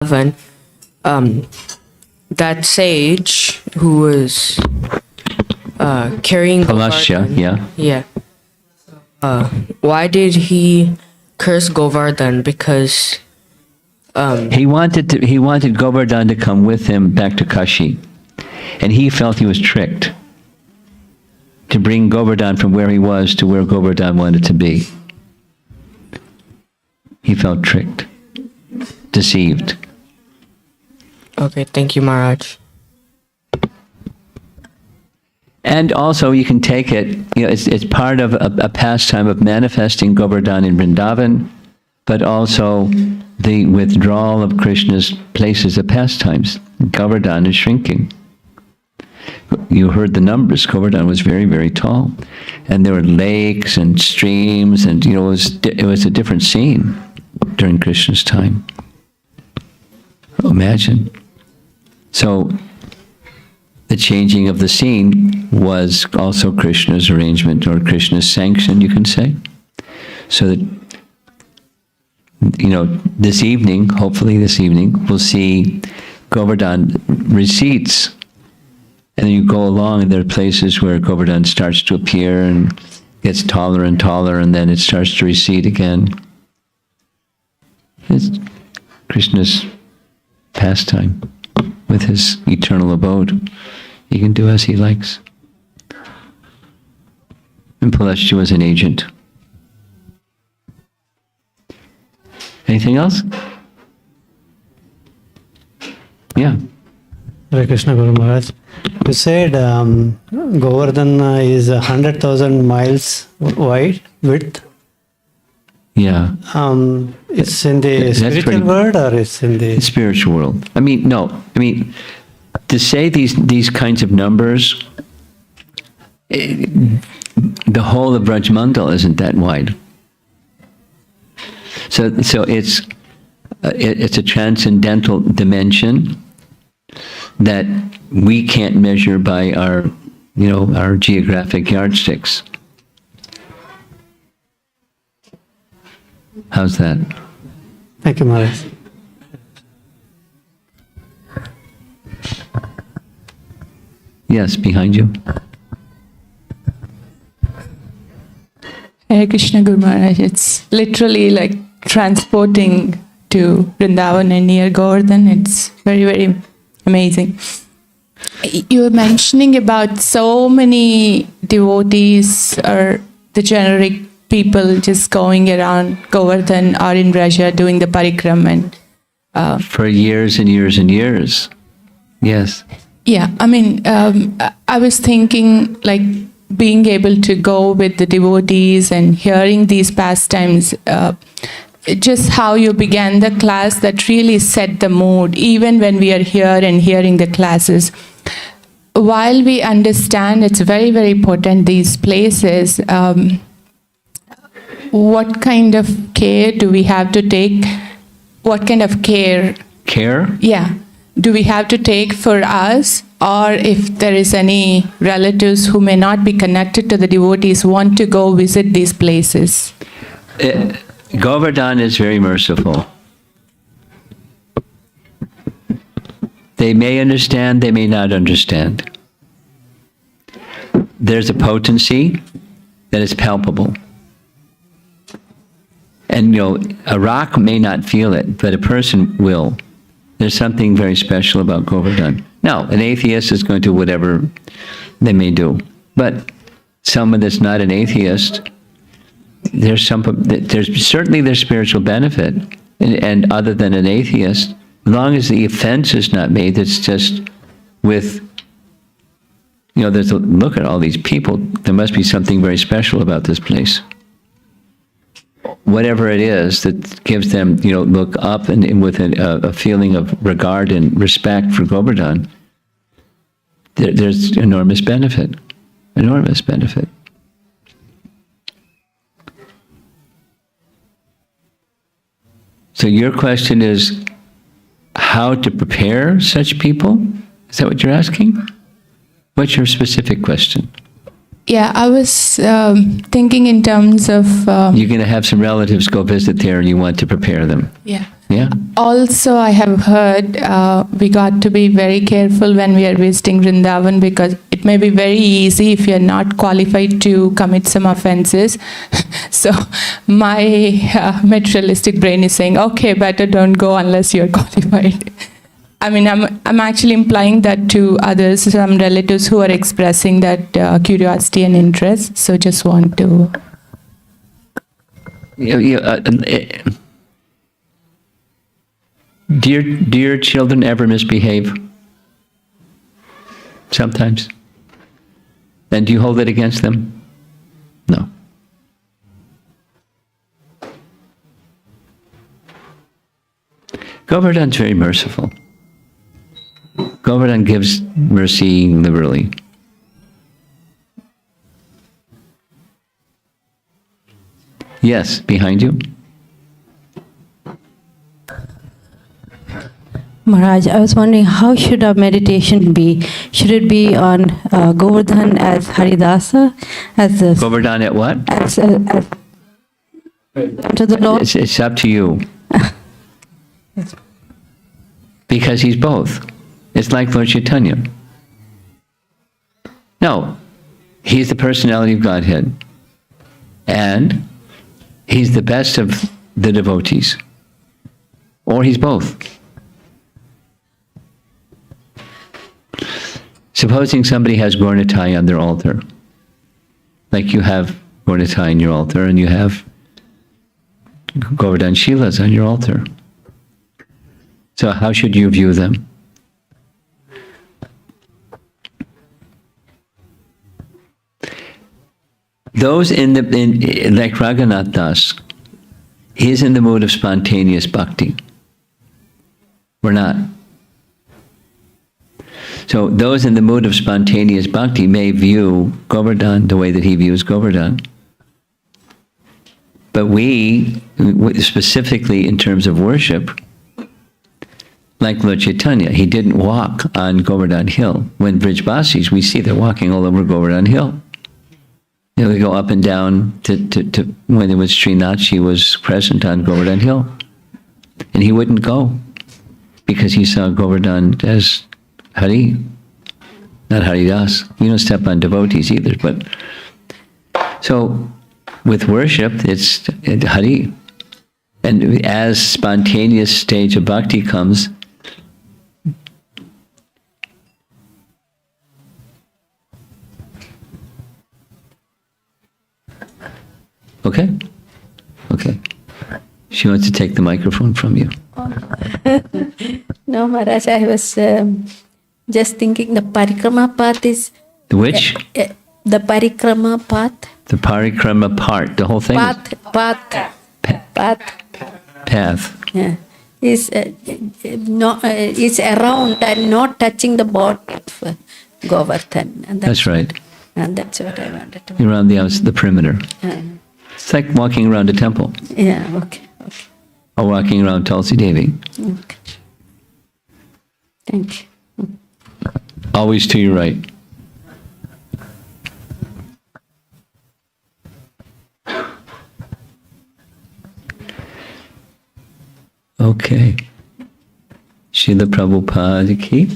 11, that sage who was carrying Palasya, Govardhan, yeah. why did he curse Govardhan? Because He wanted Govardhan to come with him back to Kashi, and he felt he was tricked to bring Govardhan from where he was to where Govardhan wanted to be. He felt tricked, deceived. okay, thank you, Maharaj. And also, you can take it, it's part of a pastime of manifesting Govardhan in Vrindavan, but also the withdrawal of Krishna's places of pastimes. Govardhan is shrinking. You heard the numbers. Govardhan was very, very tall. And there were lakes and streams, and it was a different scene during Krishna's time. Imagine. So, the changing of the scene was also Krishna's arrangement, or Krishna's sanction, you can say. So that, this evening, hopefully this evening, we'll see Govardhan recedes. And then you go along, and there are places where Govardhan starts to appear and gets taller and taller, and then it starts to recede again. It's Krishna's pastime with his eternal abode. He can do as he likes. And Palasya was an agent. Anything else? Yeah. Hare Krishna Guru Maharaj. You said Govardhan is 100,000 miles wide, width. Yeah. It's in the That's spiritual pretty- world, or it's in the... Spiritual world. To say these kinds of numbers, the whole of Brajmandal isn't that wide. So it's a transcendental dimension that we can't measure by our geographic yardsticks. How's that? Thank you, Maharaj. Yes, behind you. Hare Krishna Guru Maharaj, it's literally like transporting to Vrindavan and near Govardhan. It's very, very amazing. You were mentioning about so many devotees or the generic people just going around Govardhan or in Vraja doing the Parikrama. For years and years and years. Yes. Yeah, I was thinking like being able to go with the devotees and hearing these pastimes, just how you began the class, that really set the mood, even when we are here and hearing the classes. While we understand it's very, very important, these places, what kind of care do we have to take? What kind of care? Care? Yeah. Do we have to take for us, or if there is any relatives who may not be connected to the devotees want to go visit these places? Govardhan is very merciful. They may understand, they may not understand. There's a potency that is palpable. And a rock may not feel it, but a person will. There's something very special about Govardhan. Now, an atheist is going to whatever they may do. But someone that's not an atheist, there's certainly there's spiritual benefit. And other than an atheist, as long as the offense is not made, it's just with, look at all these people. There must be something very special about this place. Whatever it is that gives them, look up and with a feeling of regard and respect for Govardhan, there's enormous benefit. Enormous benefit. So your question is how to prepare such people? Is that what you're asking? What's your specific question? Yeah, I was thinking in terms of You're going to have some relatives go visit there and you want to prepare them. yeah. Yeah? Also, I have heard we got to be very careful when we are visiting Vrindavan because it may be very easy if you're not qualified to commit some offenses. So my materialistic brain is saying, okay, better don't go unless you're qualified. I mean, I'm actually implying that to others, some relatives who are expressing that curiosity and interest. So just want to. Do your children ever misbehave? Sometimes. And do you hold it against them? No. Govardhan's very merciful. Govardhan gives mercy liberally. Yes, behind you. Maharaj, I was wondering how should our meditation be? Should it be on Govardhan as Haridasa, as the Govardhan at what? as to the Lord? It's up to you. Because he's both. It's like Lord Chaitanya. No, he's the personality of Godhead. And he's the best of the devotees. Or he's both. Supposing somebody has Gaurnitai on their altar, like you have Gaurnitai on your altar and you have Govardhan Shilas on your altar. So how should you view them? Those like Raghunath Das, he's in the mood of spontaneous bhakti. We're not. So those in the mood of spontaneous bhakti may view Govardhan the way that he views Govardhan. But we, specifically in terms of worship, like Lord Chaitanya, he didn't walk on Govardhan Hill. When Brijbasis, we see they're walking all over Govardhan Hill. You know, we go up and down to when it was Srinath, she was present on Govardhan Hill. And he wouldn't go because he saw Govardhan as Hari, not Haridas. We don't step on devotees either, but so with worship, it's Hari. And as spontaneous stage of bhakti comes, okay? Okay. She wants to take the microphone from you. No, Maharaj, I was just thinking the Parikrama path is... The which? The Parikrama path. The Parikrama part, the whole thing? Path. Yeah. Is it's around and not touching the body of Govardhan. And That's right. And that's what I wanted to... Around the perimeter. It's like walking around a temple. Yeah, okay. Or walking around Tulsi Devi. Okay. Thank you. Always to your right. Okay. Srila Prabhupada ki.